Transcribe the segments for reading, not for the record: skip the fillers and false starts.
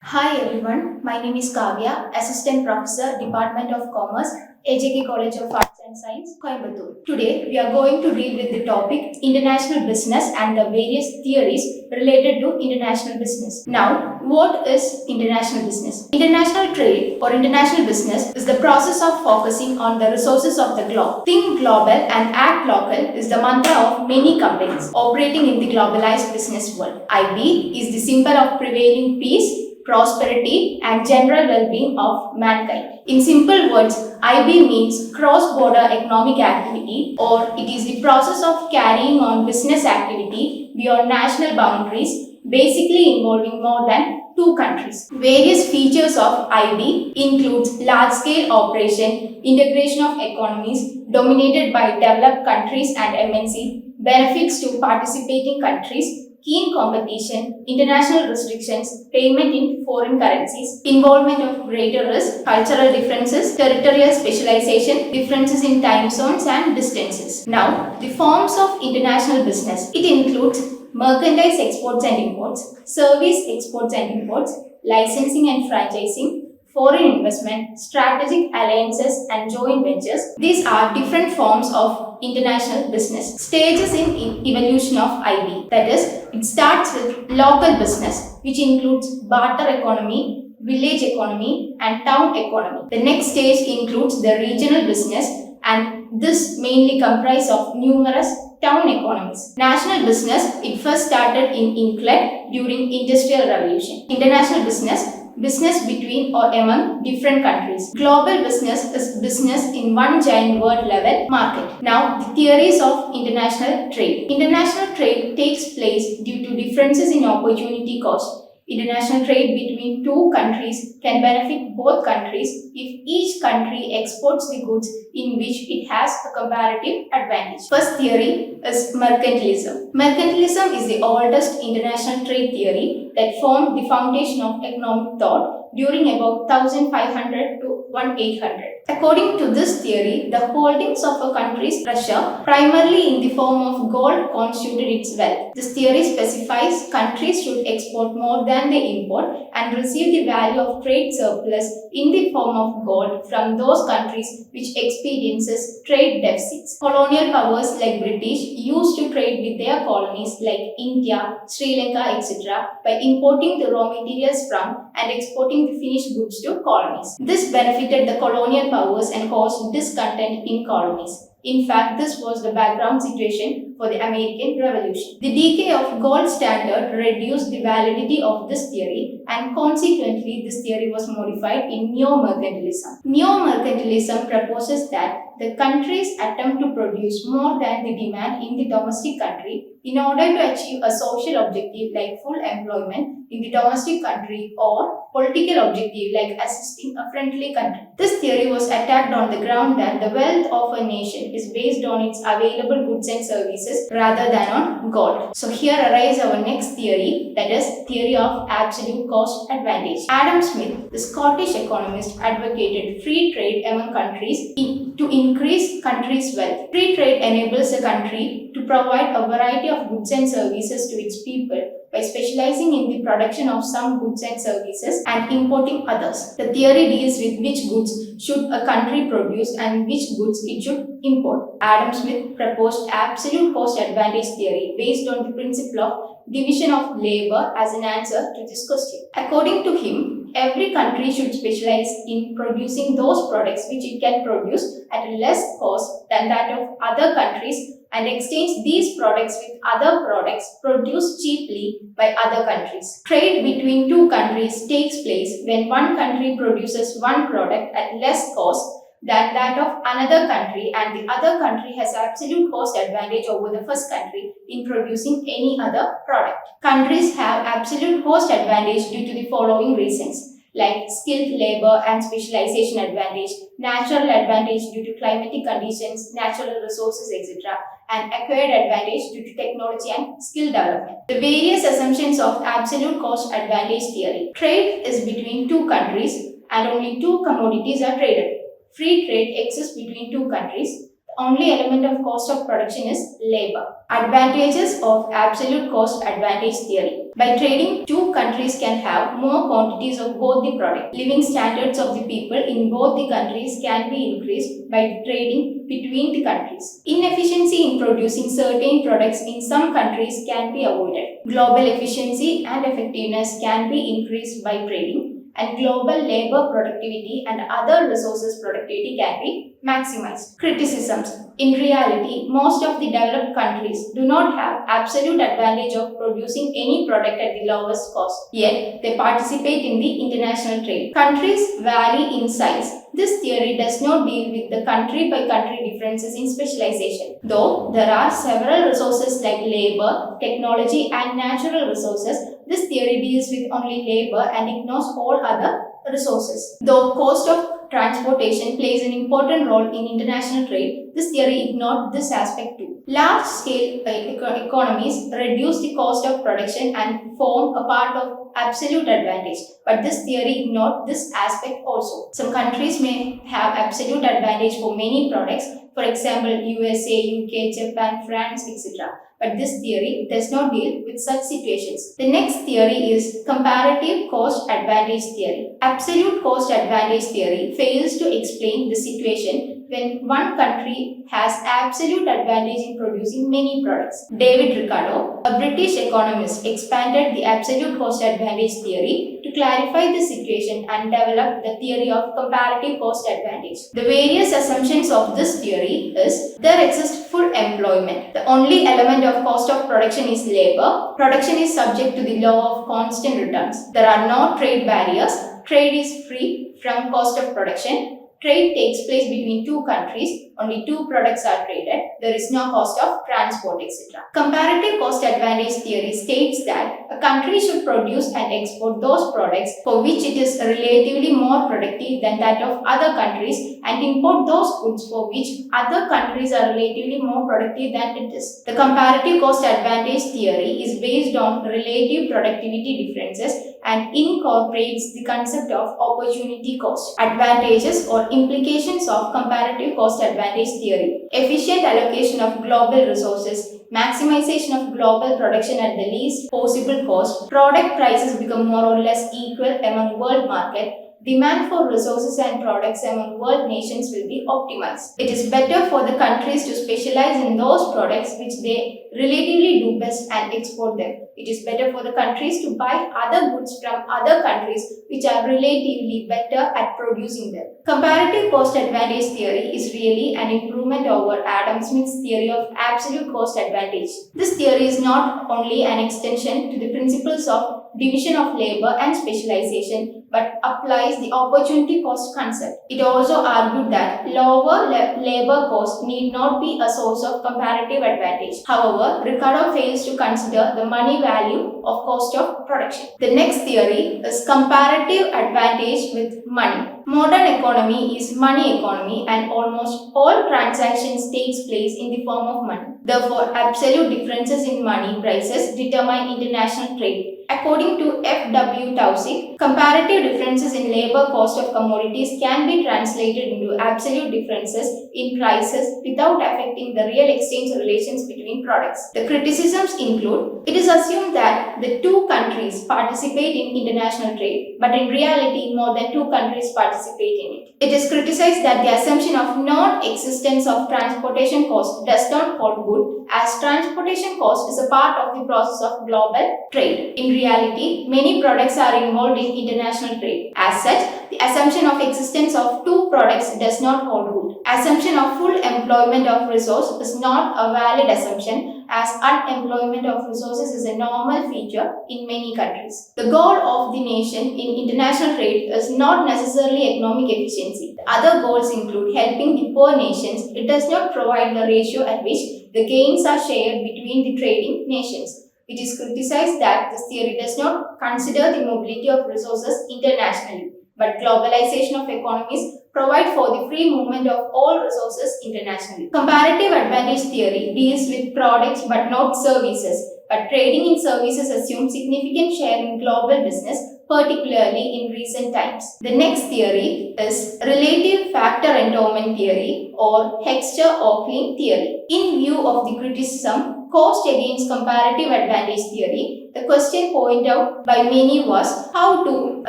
Hi everyone, my name is Kavya, Assistant Professor, Department of Commerce, AJK College of Arts and Science, Coimbatore. Today we are going to deal with the topic International Business and the various theories related to international business. Now, what is international business? International trade or international business is the process of focusing on the resources of the globe. Think global and act local is the mantra of many companies operating in the globalized business world. IB is the symbol of prevailing peace, prosperity, and general well-being of mankind. In simple words, IB means cross-border economic activity, or it is the process of carrying on business activity beyond national boundaries, basically involving more than two countries. Various features of IB includes large-scale operation, integration of economies dominated by developed countries and MNC, benefits to participating countries, keen competition, international restrictions, payment in foreign currencies, involvement of greater risk, cultural differences, territorial specialization, differences in time zones and distances. Now, the forms of international business. It includes merchandise exports and imports, service exports and imports, licensing and franchising, foreign investment, strategic alliances, and joint ventures. These are different forms of international business. Stages in evolution of IB. That is, it starts with local business, which includes barter economy, village economy, and town economy. The next stage includes the regional business, and this mainly comprises of numerous town economies. National business, it first started in England during Industrial Revolution. International business between or among different countries. Global business is business in one giant world level market. Now, the theories of international trade. International trade takes place due to differences in opportunity cost. International trade between two countries can benefit both countries if each country exports the goods in which it has a comparative advantage. First theory is mercantilism. Mercantilism is the oldest international trade theory that formed the foundation of economic thought during about 1500 to 1800. According to this theory, the holdings of a country's treasure, primarily in the form of gold, constituted its wealth. This theory specifies countries should export more than they import and receive the value of trade surplus in the form of gold from those countries which experiences trade deficits. Colonial powers like British used to trade with their colonies like India, Sri Lanka, etc. by importing the raw materials from and exporting the finished goods to colonies. This benefited the colonial powers and caused discontent in colonies. In fact, this was the background situation for the American Revolution. The decay of gold standard reduced the validity of this theory, and consequently this theory was modified in neo-mercantilism. Neo-mercantilism proposes that the countries attempt to produce more than the demand in the domestic country in order to achieve a social objective like full employment in the domestic country or political objective like assisting a friendly country. This theory was attacked on the ground that the wealth of a nation is based on its available goods and services rather than on gold. So here arises our next theory, that is theory of absolute cost advantage. Adam Smith, the Scottish economist, advocated free trade among countries to increase countries' wealth. Free trade enables a country to provide a variety of goods and services to its people by specializing in the production of some goods and services and importing others. The theory deals with which goods should a country produce and which goods it should import. Adam Smith proposed absolute cost advantage theory based on the principle of division of labor as an answer to this question. According to him, every country should specialize in producing those products which it can produce at a less cost than that of other countries and exchange these products with other products produced cheaply by other countries. Trade between two countries takes place when one country produces one product at less cost than that of another country and the other country has absolute cost advantage over the first country in producing any other product. Countries have absolute cost advantage due to the following reasons, like skilled labor and specialization advantage, natural advantage due to climatic conditions, natural resources, etc., and acquired advantage due to technology and skill development. The various assumptions of absolute cost advantage theory. Trade is between two countries and only two commodities are traded. Free trade exists between two countries. Only element of cost of production is labor. Advantages of absolute cost advantage theory. By trading, two countries can have more quantities of both the product. Living standards of the people in both the countries can be increased by trading between the countries. Inefficiency in producing certain products in some countries can be avoided. Global efficiency and effectiveness can be increased by trading, and global labor productivity and other resources productivity can be maximized. Criticisms. In reality, most of the developed countries do not have absolute advantage of producing any product at the lowest cost, yet they participate in the international trade. Countries vary in size. This theory does not deal with the country by country differences in specialization. Though there are several resources like labor, technology and natural resources, this theory deals with only labor and ignores all other resources. Though cost of transportation plays an important role in international trade, this theory ignored this aspect too. Large-scale economies reduce the cost of production and form a part of absolute advantage, but this theory ignored this aspect also. Some countries may have absolute advantage for many products, for example USA, UK, Japan, France, etc. But this theory does not deal with such situations. The next theory is comparative cost advantage theory. Absolute cost advantage theory fails to explain the situation when one country has absolute advantage in producing many products. David Ricardo, a British economist, expanded the absolute cost advantage theory to clarify the situation and develop the theory of comparative cost advantage. The various assumptions of this theory is there exists full employment. The only element of cost of production is labor. Production is subject to the law of constant returns. There are no trade barriers. Trade is free from cost of production. Trade takes place between two countries, only two products are traded, there is no cost of transport, etc. Comparative cost advantage theory states that a country should produce and export those products for which it is relatively more productive than that of other countries and import those goods for which other countries are relatively more productive than it is. The comparative cost advantage theory is based on relative productivity differences and incorporates the concept of opportunity cost. Advantages or implications of comparative cost advantage theory. Efficient allocation of global resources, maximization of global production at the least possible cost, product prices become more or less equal among world market, demand for resources and products among world nations will be optimized. It is better for the countries to specialize in those products which they relatively do best and export them. It is better for the countries to buy other goods from other countries which are relatively better at producing them. Comparative cost advantage theory is really an improvement over Adam Smith's theory of absolute cost advantage. This theory is not only an extension to the principles of division of labor and specialization, but applies the opportunity cost concept. It also argued that lower labor cost need not be a source of comparative advantage. However, Ricardo fails to consider the money value of cost of production. The next theory is comparative advantage with money. Modern economy is money economy and almost all transactions takes place in the form of money. Therefore, absolute differences in money prices determine international trade. According to F.W. Taussig, comparative differences in labor cost of commodities can be translated into absolute differences in prices without affecting the real exchange relations between products. The criticisms include, it is assumed that the two countries participate in international trade, but in reality more than two countries participate in it. It is criticized that the assumption of non-existence of transportation cost does not hold good, as transportation cost is a part of the process of global trade. In reality, many products are involved in international trade. As such, the assumption of existence of two products does not hold good. Assumption of full employment of resource is not a valid assumption, as unemployment of resources is a normal feature in many countries. The goal of the nation in international trade is not necessarily economic efficiency. The other goals include helping the poor nations. It does not provide the ratio at which the gains are shared between the trading nations. It is criticized that this theory does not consider the mobility of resources internationally, but globalization of economies provide for the free movement of all resources internationally. Comparative advantage theory deals with products but not services, but trading in services assumes significant share in global business particularly in recent times. The next theory is relative factor endowment theory or Hexter-Oakling theory. In view of the criticism cost against comparative advantage theory, the question pointed out by many was how do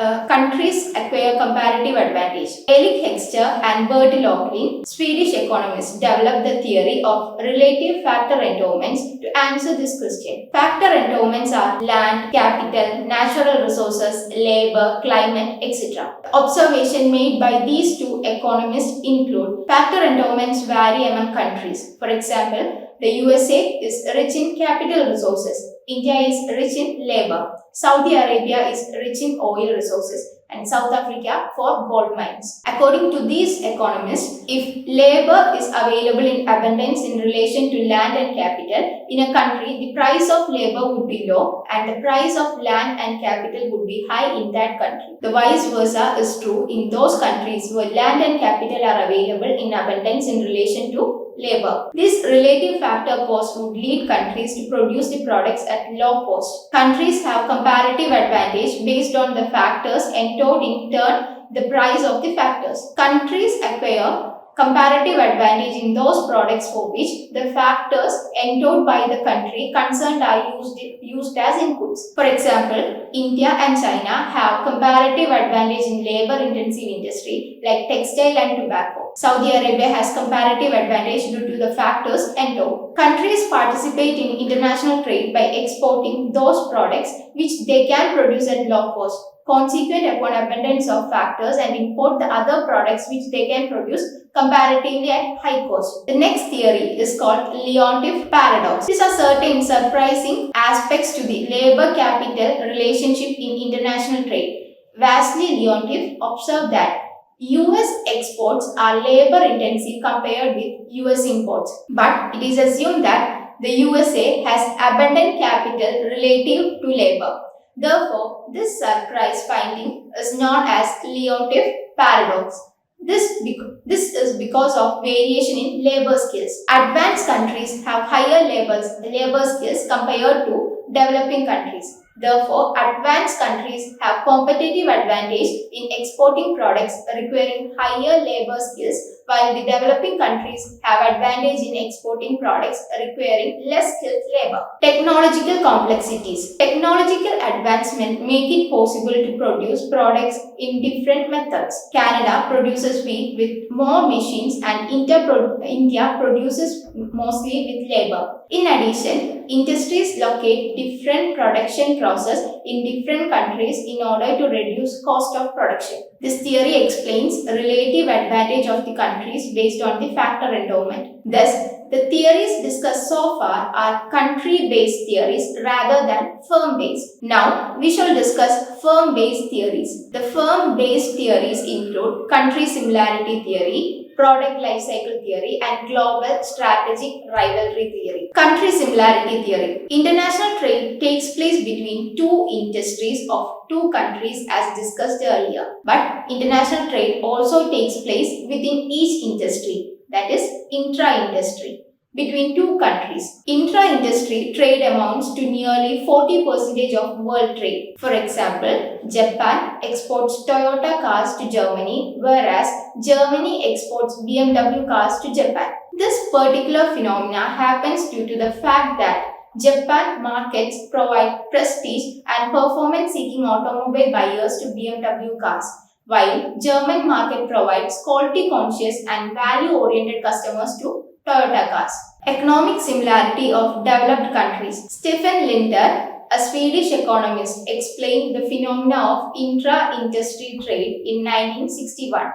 countries acquire comparative advantage. Erik Hexter and Bertil Oakling, Swedish economists, developed the theory of relative factor endowments to answer this question. Factor endowments are land, capital, natural resources, labor, climate, etc. The observation made by these two economists include factor endowments vary among countries. For example, the USA is rich in capital resources. India is rich in labor. Saudi Arabia is rich in oil resources. And South Africa for gold mines. According to these economists, if labor is available in abundance in relation to land and capital, in a country, the price of labor would be low and the price of land and capital would be high in that country. The vice versa is true in those countries where land and capital are available in abundance in relation to labor. This relative factor cost would lead countries to produce the products at low cost. Countries have comparative advantage based on the factors endowed in turn the price of the factors. Countries acquire comparative advantage in those products for which the factors endowed by the country concerned are used as inputs. For example, India and China have comparative advantage in labor-intensive industry like textile and tobacco. Saudi Arabia has comparative advantage due to the factors endowed. Countries participate in international trade by exporting those products which they can produce at low cost, consequent upon abundance of factors, and import the other products which they can produce comparatively at high cost. The next theory is called Leontief paradox. These are certain surprising aspects to the labor-capital relationship in international trade. Vasily Leontief observed that US exports are labor-intensive compared with US imports, but it is assumed that the USA has abundant capital relative to labor. Therefore, this surprise finding is known as Leontief paradox. This is because of variation in labor skills. Advanced countries have higher labor skills compared to developing countries. Therefore, advanced countries have competitive advantage in exporting products requiring higher labor skills, while the developing countries have advantage in exporting products requiring less skilled labor. Technological complexities. Technological advancement make it possible to produce products in different methods. Canada produces wheat with more machines and India produces mostly with labor. In addition, industries locate different production process in different countries in order to reduce cost of production. This theory explains relative advantage of the countries based on the factor endowment. Thus, the theories discussed so far are country-based theories rather than firm-based. Now, we shall discuss firm-based theories. The firm-based theories include country similarity theory, product life cycle theory, and global strategic rivalry theory. Country similarity theory. International trade takes place between two industries of two countries as discussed earlier. But international trade also takes place within each industry, that is intra-industry, between two countries. Intra-industry trade amounts to nearly 40% of world trade. For example, Japan exports Toyota cars to Germany, whereas Germany exports BMW cars to Japan. This particular phenomena happens due to the fact that Japan markets provide prestige and performance-seeking automobile buyers to BMW cars, while German market provides quality-conscious and value-oriented customers to Toyota cars. Economic similarity of developed countries. Stefan Linder, a Swedish economist, explained the phenomena of intra-industry trade in 1961.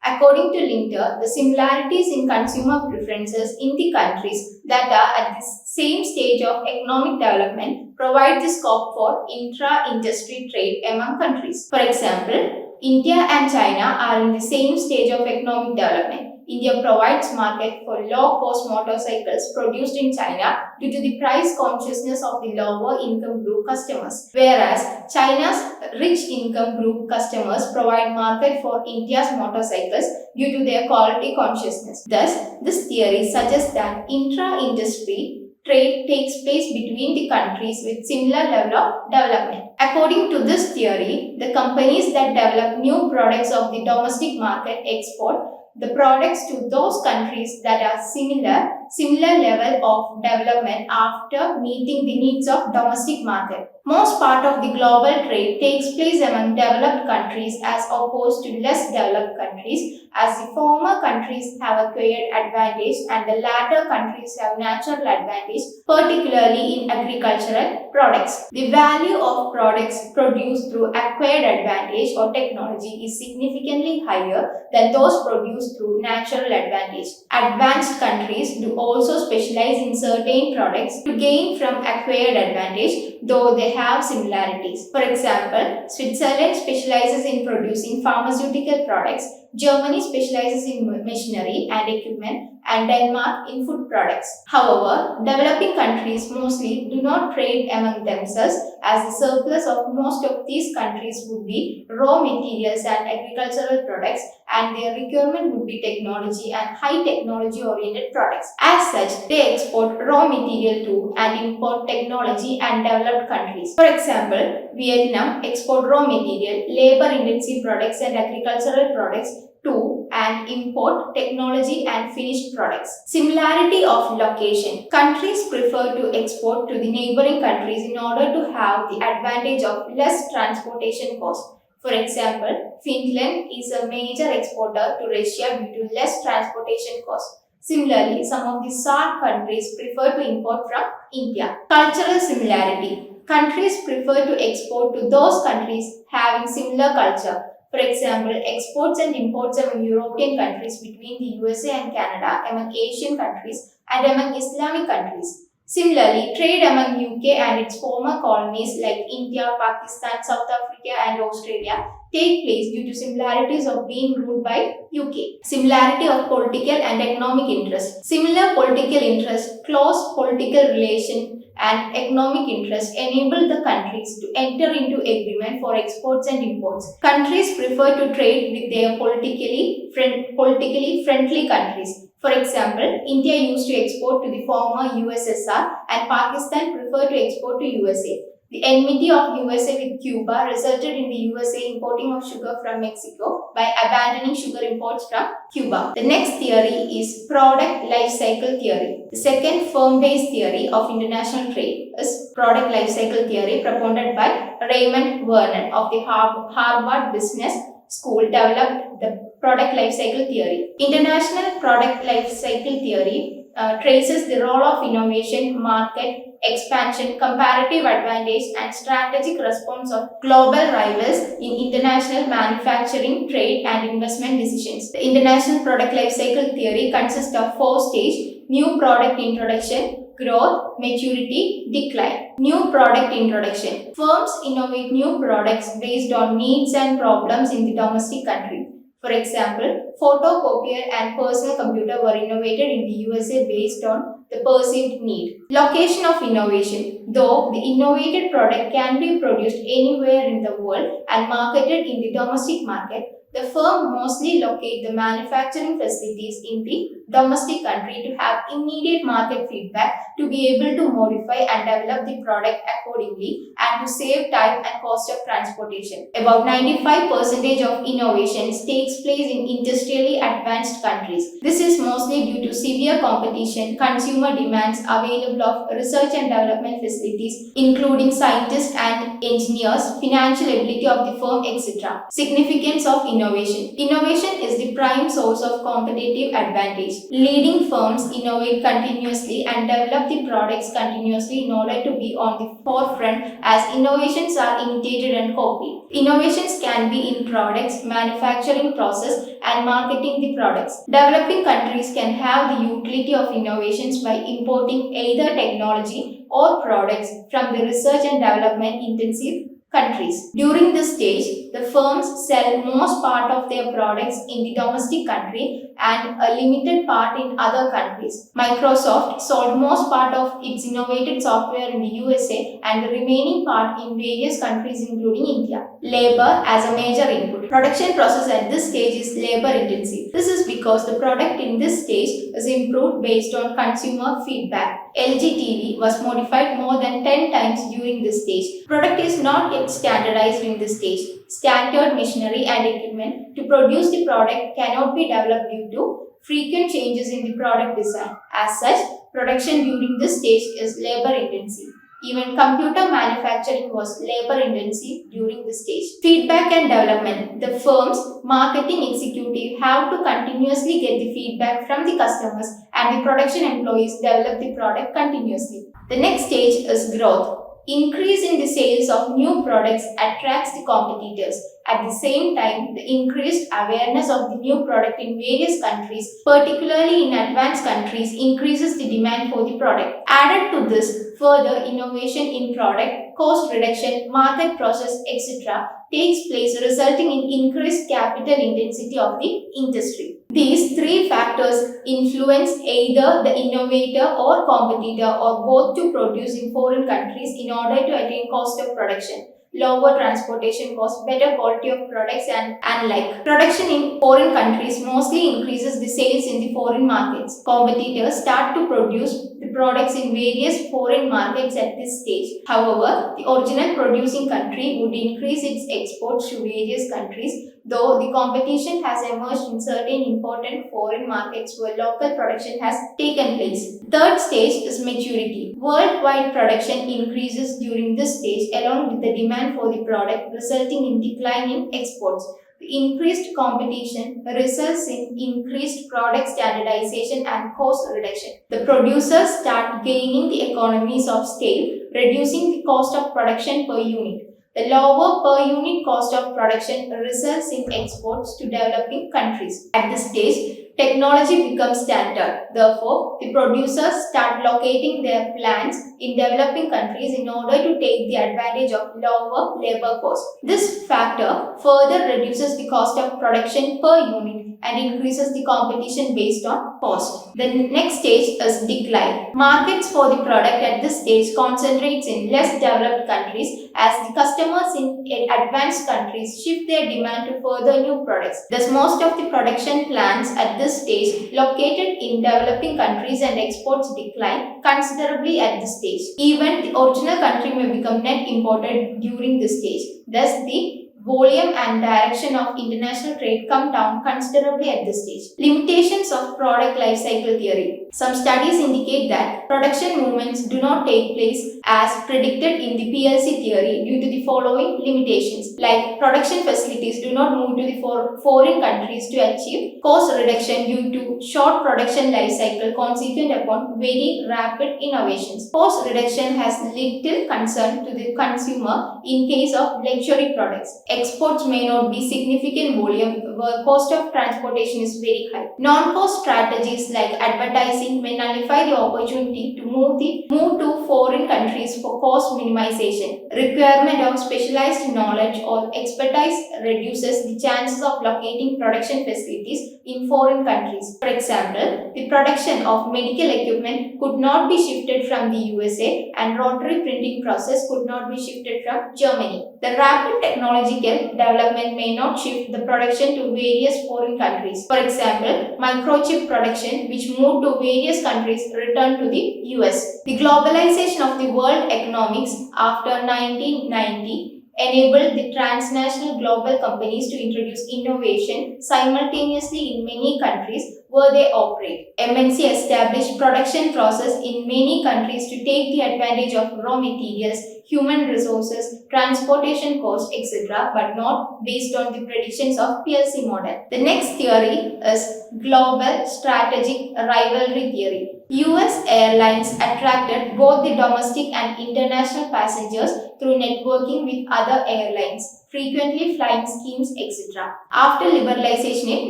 According to Linder, the similarities in consumer preferences in the countries that are at the same stage of economic development provide the scope for intra-industry trade among countries. For example, India and China are in the same stage of economic development. India provides market for low-cost motorcycles produced in China due to the price consciousness of the lower income group customers, whereas China's rich income group customers provide market for India's motorcycles due to their quality consciousness. Thus, this theory suggests that intra-industry trade takes place between the countries with similar level of development. According to this theory, the companies that develop new products of the domestic market export the products to those countries that are similar level of development after meeting the needs of domestic market. Most part of the global trade takes place among developed countries as opposed to less developed countries, as the former countries have acquired advantage and the latter countries have natural advantage, particularly in agricultural products. The value of products produced through acquired advantage or technology is significantly higher than those produced through natural advantage. Advanced countries do also specialize in certain products to gain from acquired advantage, though they have similarities. For example, Switzerland specializes in producing pharmaceutical products, Germany specializes in machinery and equipment, and Denmark in food products. However, developing countries mostly do not trade among themselves, as the surplus of most of these countries would be raw materials and agricultural products, and their requirement would be technology and high technology oriented products. As such, they export raw material to and import technology and developed countries. For example, Vietnam export raw material, labor intensive products and agricultural products to and import technology and finished products. Similarity of location. Countries prefer to export to the neighboring countries in order to have the advantage of less transportation cost. For example, Finland is a major exporter to Russia due to less transportation cost. Similarly, some of the SAARC countries prefer to import from India. Cultural similarity. Countries prefer to export to those countries having similar culture. For example, exports and imports among European countries, between the USA and Canada, among Asian countries, and among Islamic countries. Similarly, trade among UK and its former colonies like India, Pakistan, South Africa, and Australia take place due to similarities of being ruled by UK. Similarity of political and economic interests. Similar political interests, close political relation, and economic interests enable the countries to enter into agreement for exports and imports. Countries prefer to trade with their politically friendly countries. For example, India used to export to the former USSR and Pakistan preferred to export to USA. The enmity of USA with Cuba resulted in the USA importing of sugar from Mexico by abandoning sugar imports from Cuba. The next theory is product life cycle theory. The second firm-based theory of international trade is product life cycle theory, proponent by Raymond Vernon of the Harvard Business School, developed the product life cycle theory. International product life cycle theory traces the role of innovation, market expansion, comparative advantage, and strategic response of global rivals in international manufacturing, trade, and investment decisions. The international product life cycle theory consists of 4 stages: new product introduction, growth, maturity, decline. New product introduction. Firms innovate new products based on needs and problems in the domestic country. For example, photocopier and personal computer were innovated in the USA based on the perceived need. Location of innovation. Though the innovated product can be produced anywhere in the world and marketed in the domestic market, the firm mostly locate the manufacturing facilities in the domestic country to have immediate market feedback, to be able to modify and develop the product accordingly, and to save time and cost of transportation. About 95% of innovations takes place in industrially advanced countries. This is mostly due to severe competition, consumer demands, available of research and development facilities, including scientists and engineers, financial ability of the firm, etc. Significance of innovation. Innovation is the prime source of competitive advantage. Leading firms innovate continuously and develop the products continuously in order to be on the forefront, as innovations are imitated and copied. Innovations can be in products, manufacturing process, and marketing the products. Developing countries can have the utility of innovations by importing either technology or products from the research and development intensive countries. During this stage, the firms sell most part of their products in the domestic country and a limited part in other countries. Microsoft sold most part of its innovative software in the USA and the remaining part in various countries including India. Labor as a major input. Production process at this stage is labor intensive. This is because the product in this stage is improved based on consumer feedback. LG TV was modified more than 10 times during this stage. Product is not yet standardized in this stage. Standard machinery and equipment to produce the product cannot be developed due to frequent changes in the product design. As such, production during this stage is labor intensive. Even computer manufacturing was labor intensive during this stage. Feedback and development. The firm's marketing executive have to continuously get the feedback from the customers and the production employees develop the product continuously. The next stage is growth. Increase in the sales of new products attracts the competitors. At the same time, the increased awareness of the new product in various countries, particularly in advanced countries, increases the demand for the product. Added to this, further innovation in product, cost reduction, market process, etc. takes place, resulting in increased capital intensity of the industry. These three factors influence either the innovator or competitor or both to produce in foreign countries in order to attain cost of production, lower transportation costs, better quality of products and like. Production in foreign countries mostly increases the sales in the foreign markets. Competitors start to produce the products in various foreign markets at this stage. However, the original producing country would increase its exports to various countries, though the competition has emerged in certain important foreign markets where local production has taken place. Third stage is maturity. Worldwide production increases during this stage along with the demand for the product, resulting in decline in exports. The increased competition results in increased product standardization and cost reduction. The producers start gaining the economies of scale, reducing the cost of production per unit. The lower per unit cost of production results in exports to developing countries. At this stage, technology becomes standard. Therefore, the producers start locating their plants in developing countries in order to take the advantage of lower labor costs. This factor further reduces the cost of production per unit and increases the competition based on cost. The next stage is decline. Markets for the product at this stage concentrates in less developed countries as the customers in advanced countries shift their demand to further new products. Thus, most of the production plants at this stage located in developing countries and exports decline considerably at this stage. Even the original country may become net importer during this stage. Thus, the volume and direction of international trade come down considerably at this stage. Limitations of product life cycle theory. Some studies indicate that production movements do not take place as predicted in the PLC theory due to the following limitations, like production facilities do not move to the foreign countries to achieve cost reduction due to short production life cycle consequent upon very rapid innovations. Cost reduction has little concern to the consumer in case of luxury products. Exports may not be significant volume where cost of transportation is very high. Non-cost strategies like advertising may nullify the opportunity to move to foreign countries for cost minimization. Requirement of specialized knowledge or expertise reduces the chances of locating production facilities in foreign countries. For example, the production of medical equipment could not be shifted from the USA and rotary printing process could not be shifted from Germany. The rapid technological development may not shift the production to various foreign countries. For example, microchip production which moved to various countries returned to the US. The globalization of the world economics after 1990 enabled the transnational global companies to introduce innovation simultaneously in many countries where they operate. MNC established production process in many countries to take the advantage of raw materials, human resources, transportation costs, etc., but not based on the predictions of PLC model. The next theory is global strategic rivalry theory. US airlines attracted both the domestic and international passengers through networking with other airlines, frequently flying schemes, etc. After liberalization in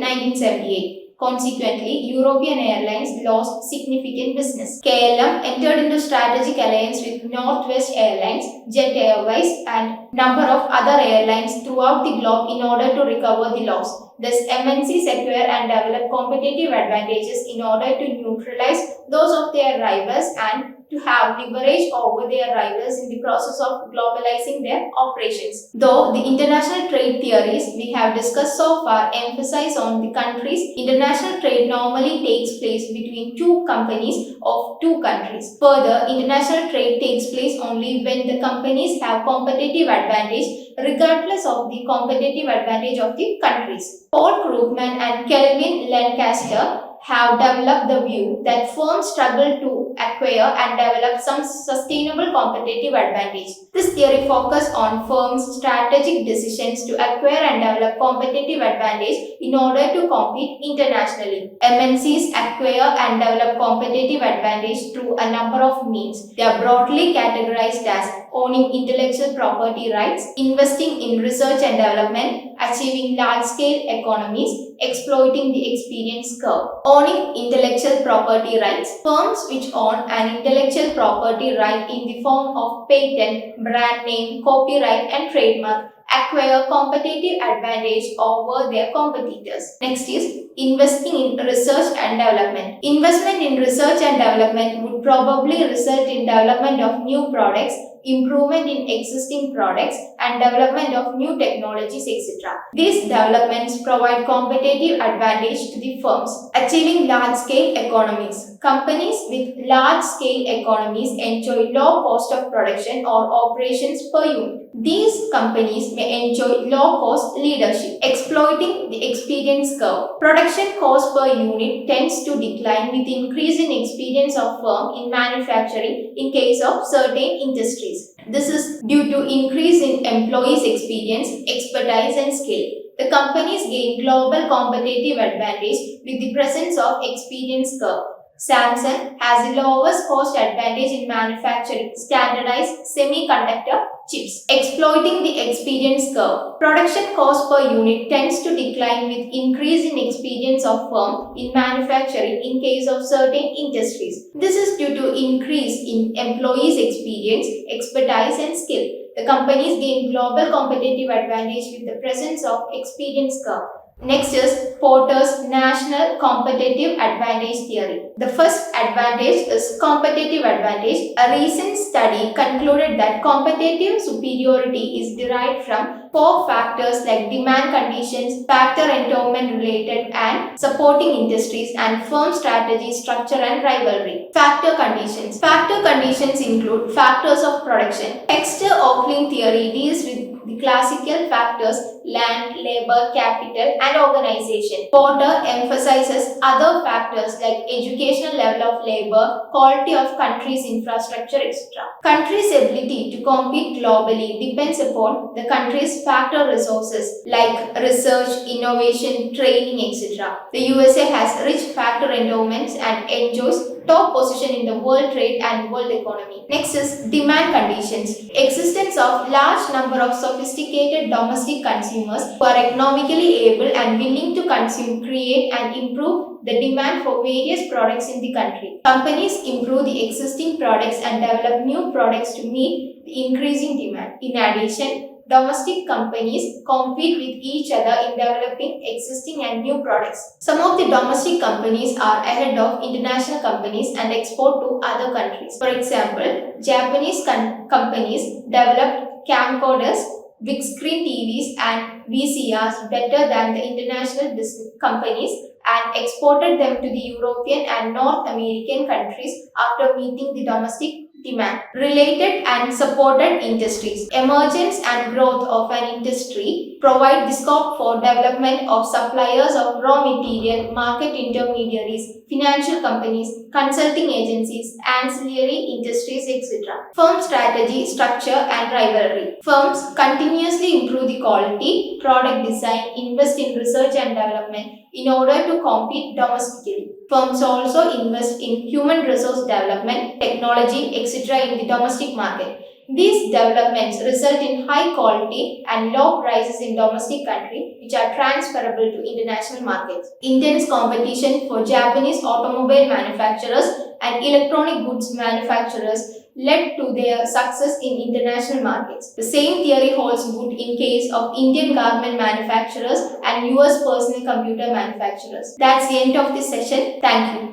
1978, Consequently, European airlines lost significant business. KLM entered into strategic alliance with Northwest Airlines, Jet Airways, and number of other airlines throughout the globe in order to recover the loss. Thus, MNCs acquire and develop competitive advantages in order to neutralize those of their rivals and to have leverage over their rivals in the process of globalizing their operations. Though the international trade theories we have discussed so far emphasize on the countries, international trade normally takes place between two companies of two countries. Further, international trade takes place only when the companies have competitive advantage regardless of the competitive advantage of the countries. Paul Krugman and Kelvin Lancaster have developed the view that firms struggle to acquire and develop some sustainable competitive advantage. This theory focuses on firms' strategic decisions to acquire and develop competitive advantage in order to compete internationally. MNCs acquire and develop competitive advantage through a number of means. They are broadly categorized as owning intellectual property rights, investing in research and development, achieving large-scale economies, exploiting the experience curve. Owning intellectual property rights. Firms which own an intellectual property right in the form of patent, brand name, copyright and trademark acquire competitive advantage over their competitors. Next is investing in research and development. Investment in research and development would probably result in development of new products, improvement in existing products, and development of new technologies, etc. These developments provide competitive advantage to the firms. Achieving large-scale economies. Companies with large-scale economies enjoy low cost of production or operations per unit. These companies may enjoy low-cost leadership. Exploiting the experience curve. Production cost per unit tends to decline with increase in experience of firm in manufacturing in case of certain industries. This is due to increase in employees' experience, expertise and skill. The companies gain global competitive advantage with the presence of experience curve. Samsung has the lowest cost advantage in manufacturing standardized semiconductor chips. Exploiting the experience curve. Production cost per unit tends to decline with increase in experience of firm in manufacturing in case of certain industries. This is due to increase in employees' experience, expertise and skill. The companies gain global competitive advantage with the presence of experience curve. Next is Porter's National Competitive Advantage Theory. The first advantage is competitive advantage. A recent study concluded that competitive superiority is derived from four factors like demand conditions, factor endowment related and supporting industries, and firm strategy, structure and rivalry. Factor conditions. Factor conditions include factors of production. Hexter-Oakling theory deals with the classical factors land, labor, capital and organization. Porter emphasizes other factors like educational level of labor, quality of country's infrastructure, etc. Country's ability to compete globally depends upon the country's factor resources like research, innovation, training, etc. The USA has rich factor endowments and enjoys top position in the world trade and world economy. Next is demand conditions. Existence of large number of sophisticated domestic consumers who are economically able and willing to consume create and improve the demand for various products in the country. Companies improve the existing products and develop new products to meet the increasing demand. In addition, domestic companies compete with each other in developing existing and new products. Some of the domestic companies are ahead of international companies and export to other countries. For example, Japanese companies developed camcorders, big screen TVs and VCRs better than the international companies and exported them to the European and North American countries after meeting the domestic demand. Related and supported industries. Emergence and growth of an industry provide the scope for development of suppliers of raw material, market intermediaries, financial companies, consulting agencies, ancillary industries, etc. Firm strategy, structure and rivalry. Firms continuously improve the quality, product design, invest in research and development in order to compete domestically. Firms also invest in human resource development, technology, etc. in the domestic market. These developments result in high quality and low prices in domestic country, which are transferable to international markets. Intense competition for Japanese automobile manufacturers and electronic goods manufacturers led to their success in international markets. The same theory holds good in case of Indian garment manufacturers and US personal computer manufacturers. That's the end of this session. Thank you.